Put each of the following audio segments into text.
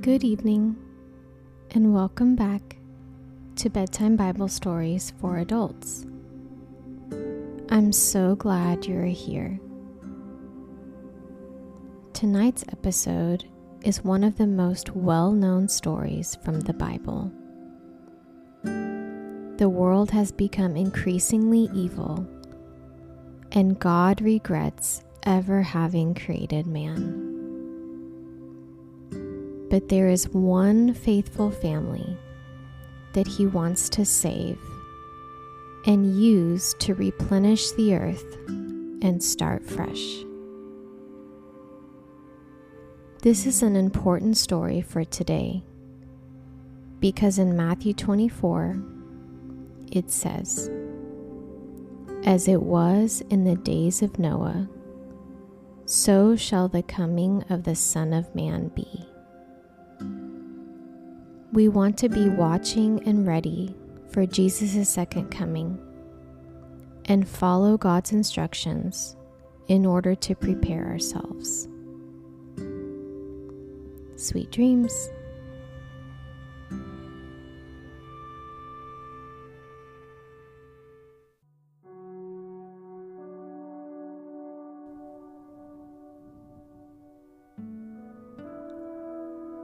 Good evening, and welcome back to Bedtime Bible Stories for Adults. I'm so glad you're here. Tonight's episode is one of the most well-known stories from the Bible. The world has become increasingly evil, and God regrets ever having created man. But there is one faithful family that He wants to save and use to replenish the earth and start fresh. This is an important story for today because in Matthew 24, it says, "As it was in the days of Noah, so shall the coming of the Son of Man be." We want to be watching and ready for Jesus' second coming and follow God's instructions in order to prepare ourselves. Sweet dreams.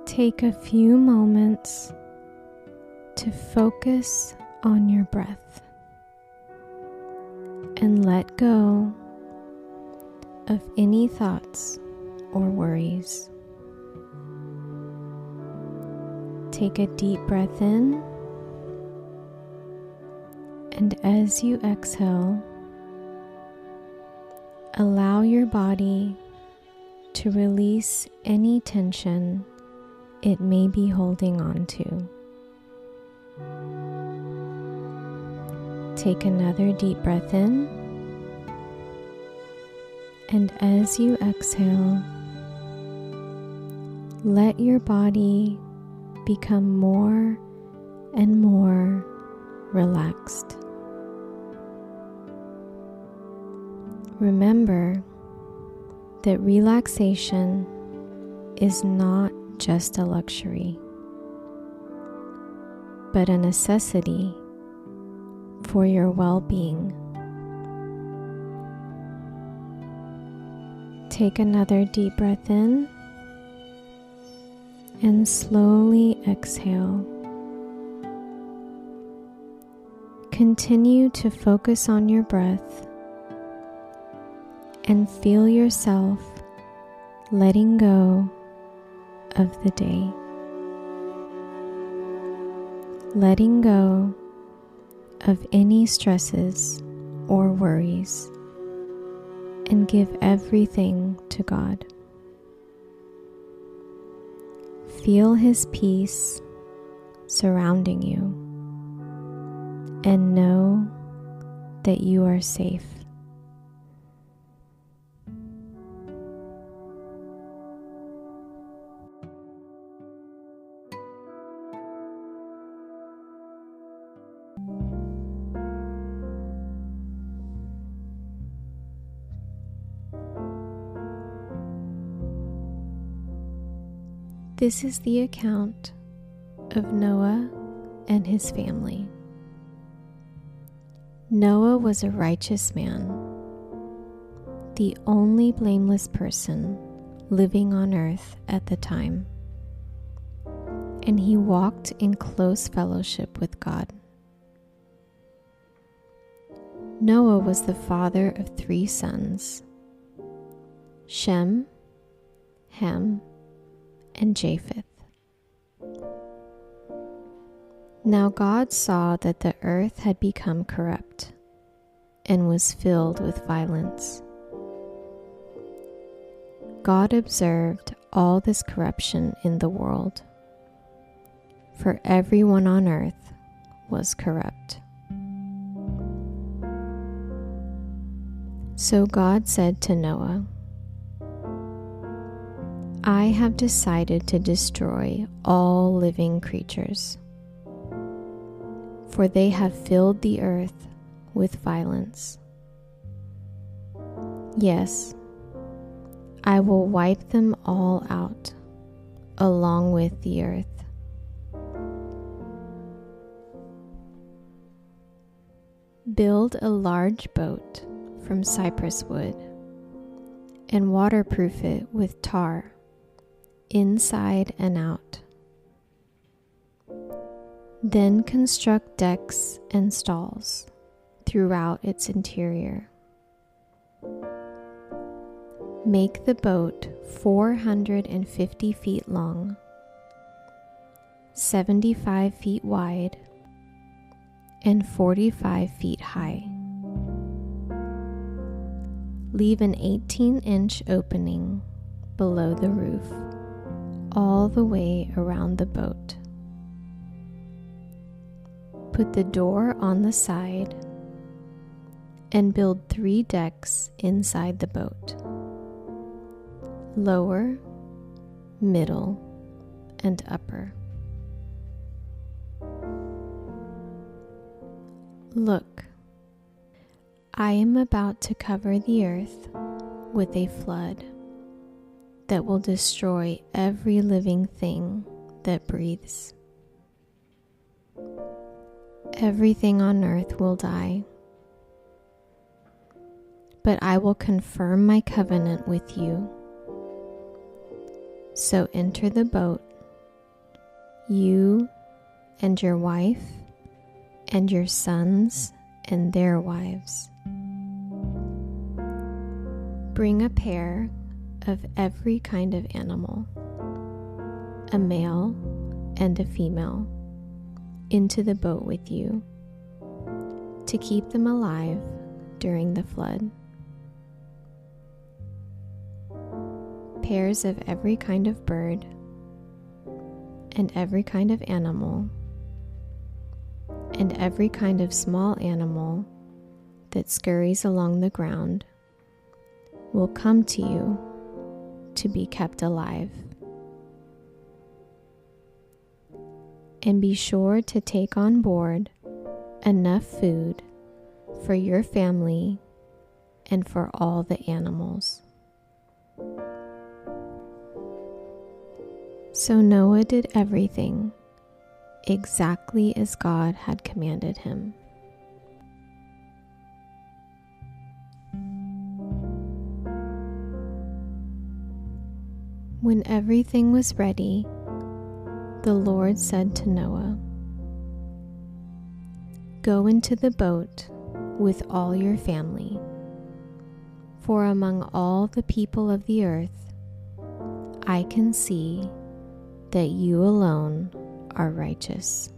Take a few moments to focus on your breath and let go of any thoughts or worries. Take a deep breath in, and as you exhale, allow your body to release any tension it may be holding on to. Take another deep breath in, and as you exhale, let your body become more and more relaxed. Remember that relaxation is not just a luxury, but a necessity for your well-being. Take another deep breath in and slowly exhale. Continue to focus on your breath and feel yourself letting go of the day. Letting go of any stresses or worries and give everything to God. Feel His peace surrounding you and know that you are safe. This is the account of Noah and his family. Noah was a righteous man, the only blameless person living on earth at the time, and he walked in close fellowship with God. Noah was the father of 3 sons, Shem, Ham, and Japheth. Now God saw that the earth had become corrupt and was filled with violence. God observed all this corruption in the world, for everyone on earth was corrupt. So God said to Noah, "I have decided to destroy all living creatures, for they have filled the earth with violence. Yes, I will wipe them all out, along with the earth. Build a large boat from cypress wood and waterproof it with tar, inside and out. Then construct decks and stalls throughout its interior. Make the boat 450 feet long, 75 feet wide, and 45 feet high. Leave an 18-inch opening below the roof, all the way around the boat. Put the door on the side and build 3 decks inside the boat: lower, middle, and upper. Look, I am about to cover the earth with a flood that will destroy every living thing that breathes. Everything on earth will die, but I will confirm my covenant with you. So enter the boat, you and your wife and your sons and their wives. Bring a pair of every kind of animal, a male and a female, into the boat with you to keep them alive during the flood. Pairs of every kind of bird and every kind of animal and every kind of small animal that scurries along the ground will come to you to be kept alive. And be sure to take on board enough food for your family and for all the animals. So Noah did everything exactly as God had commanded him. When everything was ready, the Lord said to Noah, "Go into the boat with all your family, for among all the people of the earth, I can see that you alone are righteous.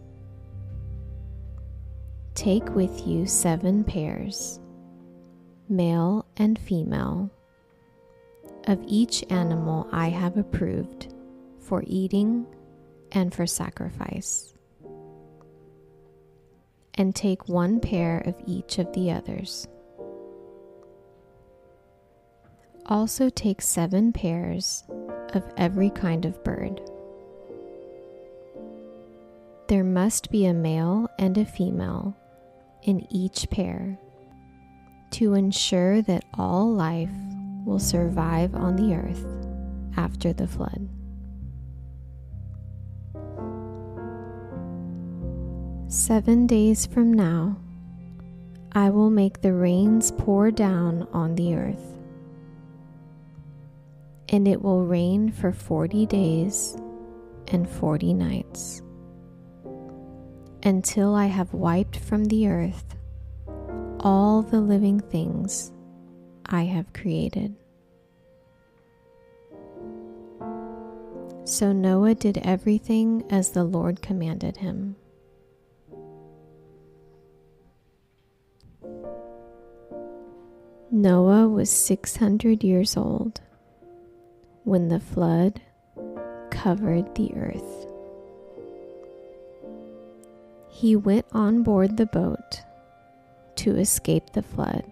Take with you 7 pairs, male and female, of each animal I have approved for eating and for sacrifice, and take 1 pair of each of the others. Also take 7 pairs of every kind of bird. There must be a male and a female in each pair to ensure that all life will survive on the earth after the flood. 7 days from now, I will make the rains pour down on the earth, and it will rain for 40 days and 40 nights, until I have wiped from the earth all the living things I have created." So Noah did everything as the Lord commanded him. Noah was 600 years old when the flood covered the earth. He went on board the boat to escape the flood.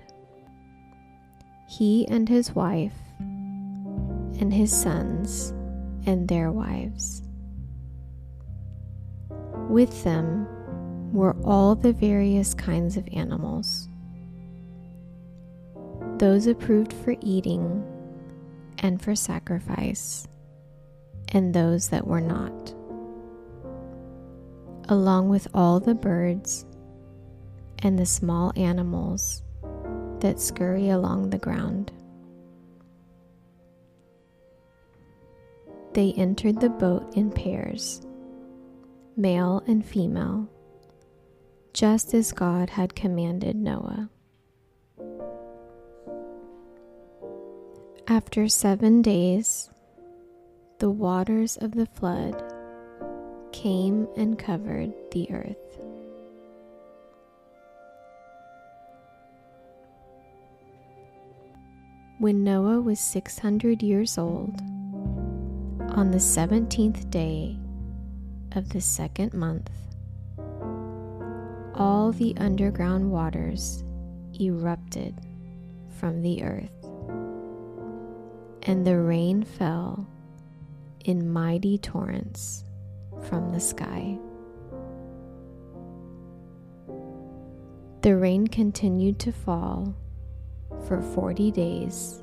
He and his wife and his sons and their wives. With them were all the various kinds of animals, those approved for eating and for sacrifice, and those that were not, along with all the birds and the small animals that scurry along the ground. They entered the boat in pairs, male and female, just as God had commanded Noah. After 7 days, the waters of the flood came and covered the earth. When Noah was 600 years old, on the 17th day of the 2nd month, all the underground waters erupted from the earth, and the rain fell in mighty torrents from the sky. The rain continued to fall for 40 days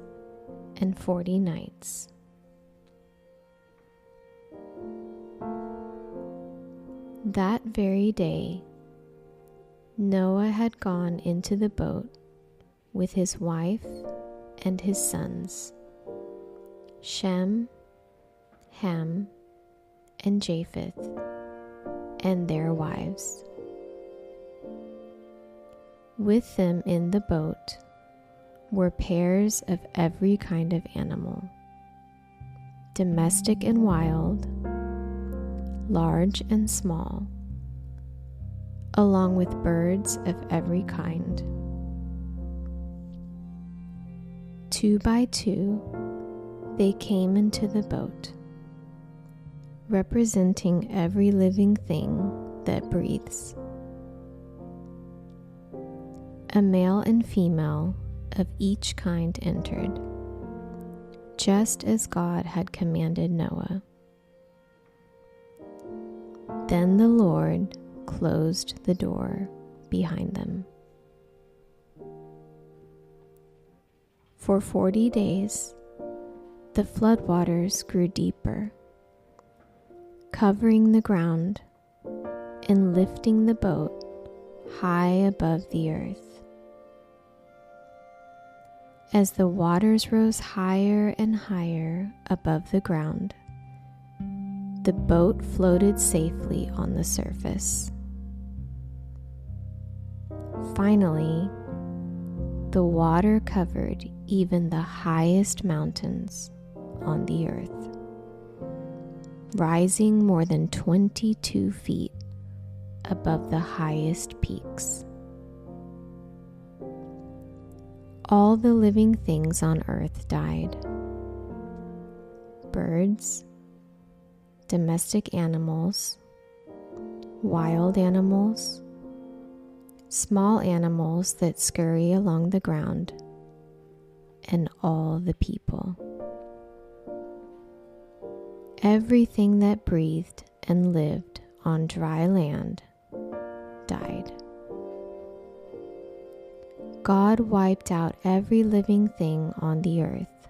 and 40 nights. That very day, Noah had gone into the boat with his wife and his sons, Shem, Ham, and Japheth, and their wives. With them in the boat were pairs of every kind of animal, domestic and wild, large and small, along with birds of every kind. 2 by 2, they came into the boat, representing every living thing that breathes. A male and female of each kind entered, just as God had commanded Noah. Then the Lord closed the door behind them. For 40 days, the floodwaters grew deeper, covering the ground and lifting the boat high above the earth. As the waters rose higher and higher above the ground, the boat floated safely on the surface. Finally, the water covered even the highest mountains on the earth, rising more than 22 feet above the highest peaks. All the living things on earth died. Birds, domestic animals, wild animals, small animals that scurry along the ground, and all the people. Everything that breathed and lived on dry land died. God wiped out every living thing on the earth: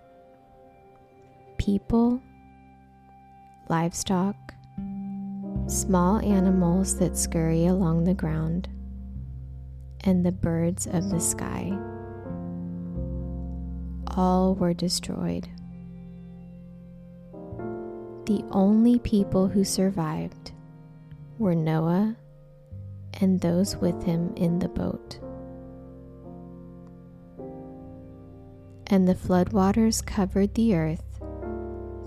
people, livestock, small animals that scurry along the ground, and the birds of the sky. All were destroyed. The only people who survived were Noah and those with him in the boat. And the floodwaters covered the earth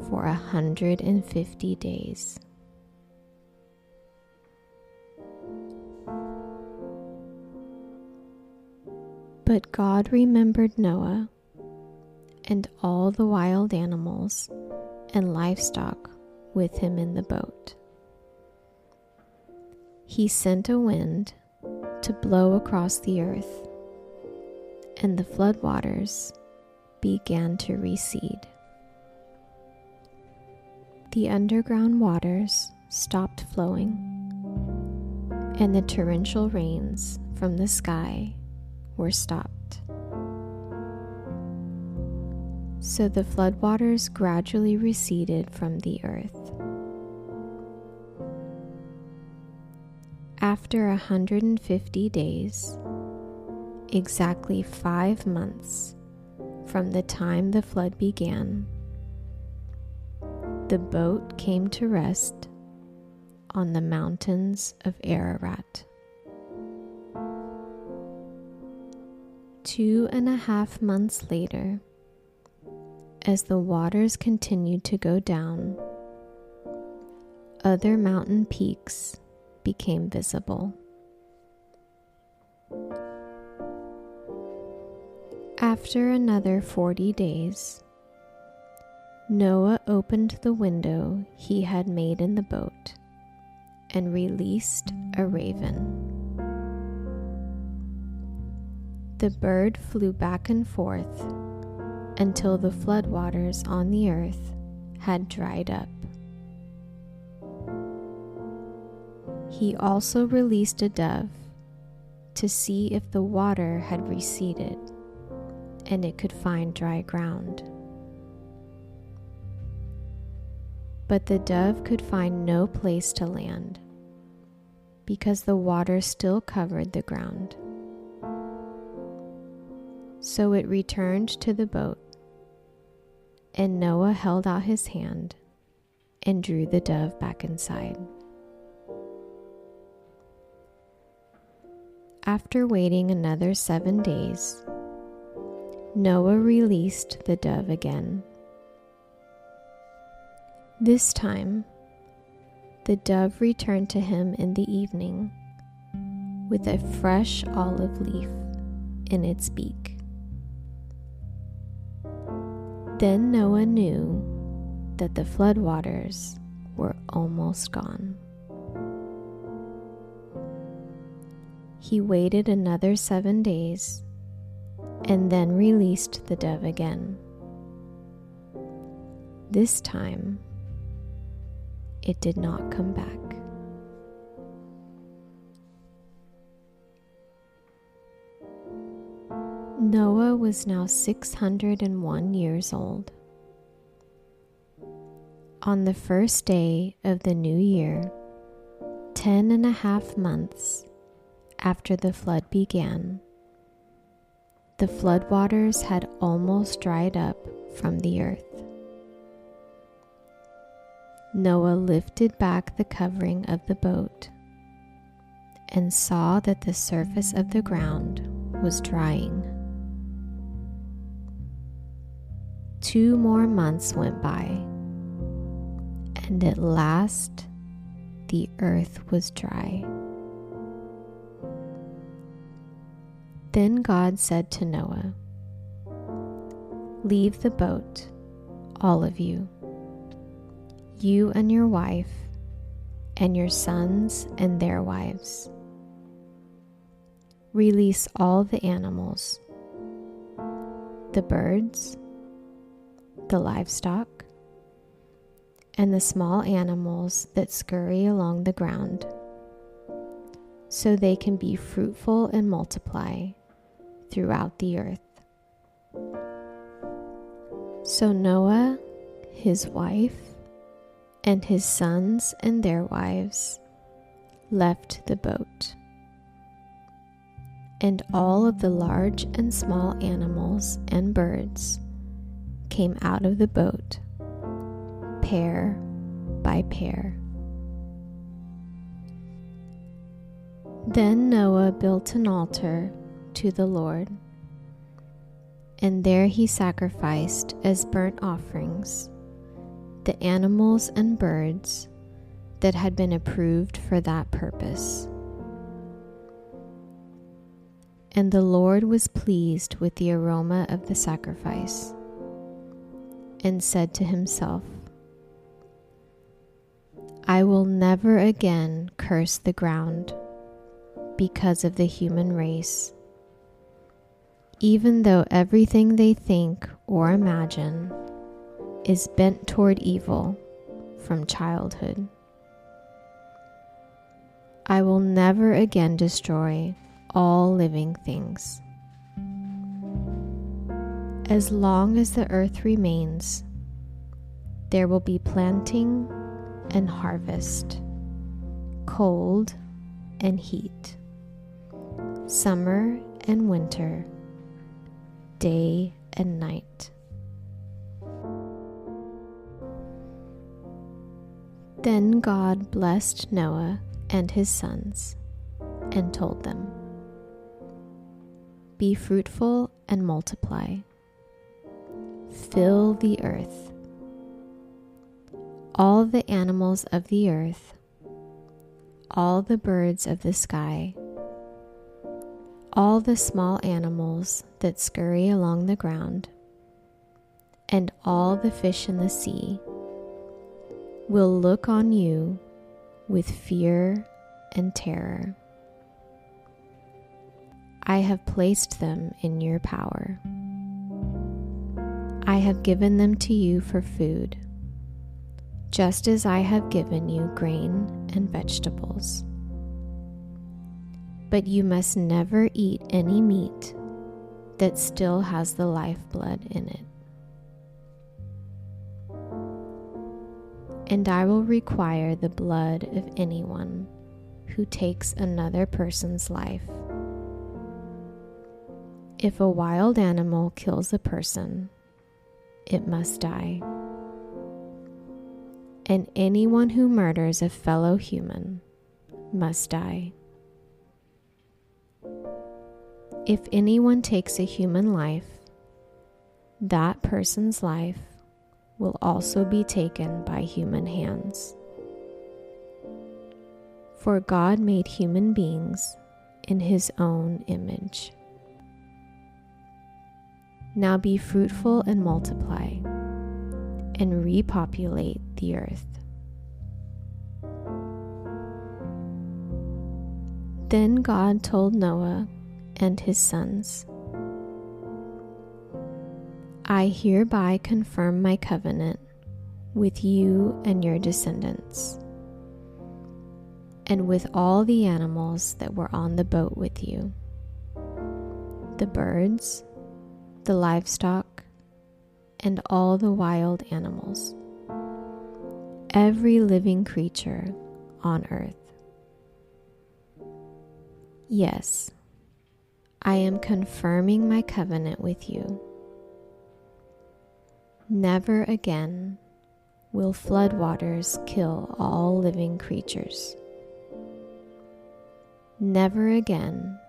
for 150 days. But God remembered Noah and all the wild animals and livestock with him in the boat. He sent a wind to blow across the earth, and the floodwaters began to recede. The underground waters stopped flowing, and the torrential rains from the sky were stopped. So the floodwaters gradually receded from the earth. After 150 days, exactly 5 months from the time the flood began, the boat came to rest on the mountains of Ararat. 2.5 months later, as the waters continued to go down, other mountain peaks became visible. After another 40 days, Noah opened the window he had made in the boat and released a raven. The bird flew back and forth until the floodwaters on the earth had dried up. He also released a dove to see if the water had receded and it could find dry ground. But the dove could find no place to land because the water still covered the ground. So it returned to the boat, and Noah held out his hand and drew the dove back inside. After waiting another 7 days, Noah released the dove again. This time, the dove returned to him in the evening with a fresh olive leaf in its beak. Then Noah knew that the floodwaters were almost gone. He waited another 7 days and then released the dove again. This time, it did not come back. Noah was now 601 years old. On the first day of the new year, 10.5 months after the flood began, the floodwaters had almost dried up from the earth. Noah lifted back the covering of the boat and saw that the surface of the ground was drying. 2 more months went by, and at last the earth was dry. Then God said to Noah, "Leave the boat, all of you, you and your wife, and your sons and their wives. Release all the animals, the birds, the livestock, and the small animals that scurry along the ground, so they can be fruitful and multiply throughout the earth." So Noah, his wife, and his sons and their wives left the boat. And all of the large and small animals and birds came out of the boat, pair by pair. Then Noah built an altar to the Lord, and there he sacrificed as burnt offerings the animals and birds that had been approved for that purpose. And the Lord was pleased with the aroma of the sacrifice, and said to himself, "I will never again curse the ground because of the human race, even though everything they think or imagine is bent toward evil from childhood. I will never again destroy all living things. As long as the earth remains, there will be planting and harvest, cold and heat, summer and winter, day and night. Then God blessed Noah and his sons and told them, "Be fruitful and multiply. Fill the earth. All the animals of the earth, all the birds of the sky, all the small animals that scurry along the ground, and all the fish in the sea will look on you with fear and terror. I have placed them in your power. I have given them to you for food, just as I have given you grain and vegetables. But you must never eat any meat that still has the lifeblood in it. And I will require the blood of anyone who takes another person's life. If a wild animal kills a person, it must die. And anyone who murders a fellow human must die. If anyone takes a human life, that person's life will also be taken by human hands. For God made human beings in his own image. Now be fruitful and multiply, and repopulate the earth." Then God told Noah and his sons, "I hereby confirm my covenant with you and your descendants, and with all the animals that were on the boat with you, the birds, the livestock, and all the wild animals, every living creature on earth. Yes, I am confirming my covenant with you. Never again will floodwaters kill all living creatures. Never again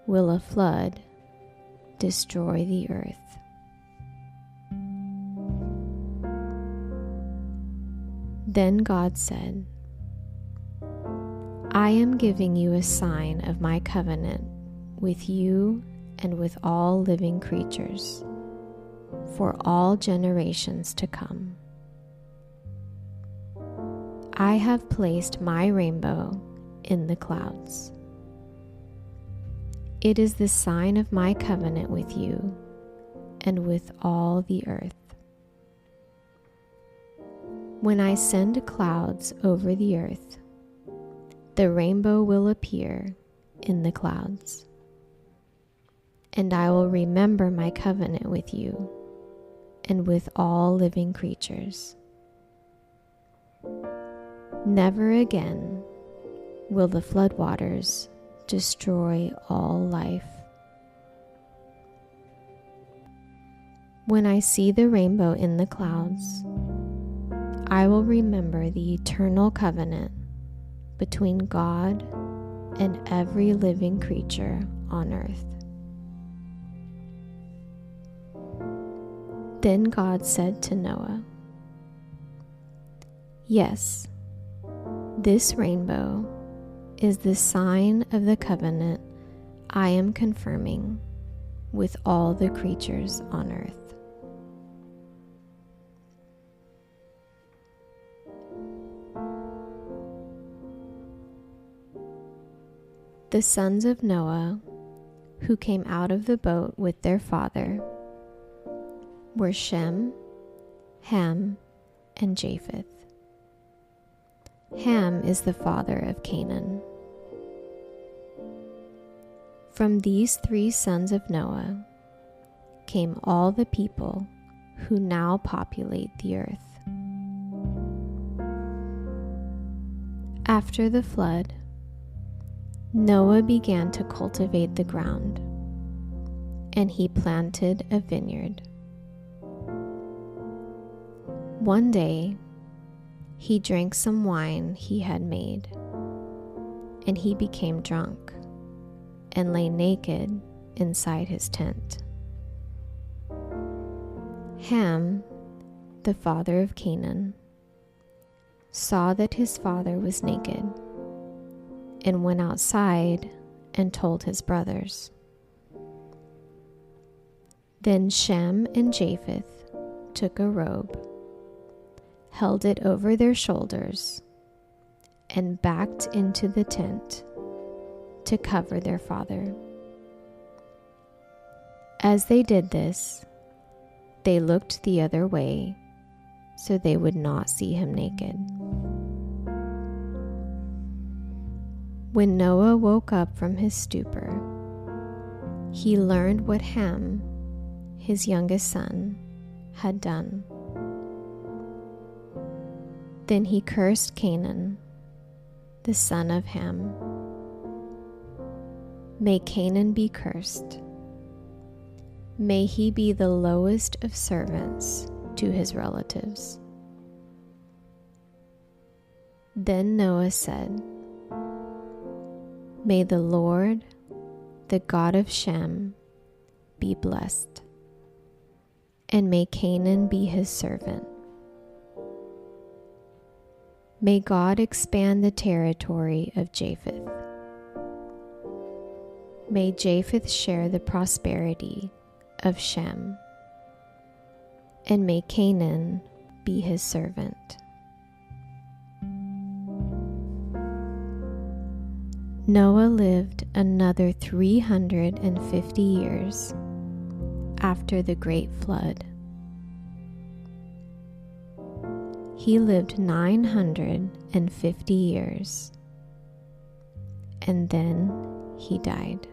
will a flood destroy the earth." Then God said, "I am giving you a sign of my covenant with you and with all living creatures for all generations to come. I have placed my rainbow in the clouds. It is the sign of my covenant with you and with all the earth. When I send clouds over the earth, the rainbow will appear in the clouds. And I will remember my covenant with you and with all living creatures. Never again will the floodwaters destroy all life. When I see the rainbow in the clouds, I will remember the eternal covenant between God and every living creature on earth." Then God said to Noah, "Yes, this rainbow is the sign of the covenant I am confirming with all the creatures on earth." The sons of Noah, who came out of the boat with their father, were Shem, Ham, and Japheth. Ham is the father of Canaan. From these three sons of Noah, came all the people who now populate the earth. After the flood, Noah began to cultivate the ground, and he planted a vineyard. One day, he drank some wine he had made, and he became drunk and lay naked inside his tent. Ham, the father of Canaan, saw that his father was naked and went outside and told his brothers. Then Shem and Japheth took a robe, held it over their shoulders, and backed into the tent to cover their father. As they did this, they looked the other way so they would not see him naked. When Noah woke up from his stupor, he learned what Ham, his youngest son, had done. Then he cursed Canaan, the son of Ham. May Canaan be cursed. May he be the lowest of servants to his relatives. Then Noah said, May the Lord, the God of Shem, be blessed, and may Canaan be his servant. May God expand the territory of Japheth. May Japheth share the prosperity of Shem, and may Canaan be his servant. Noah lived another 350 years after the great flood. He lived 950 years, and then he died.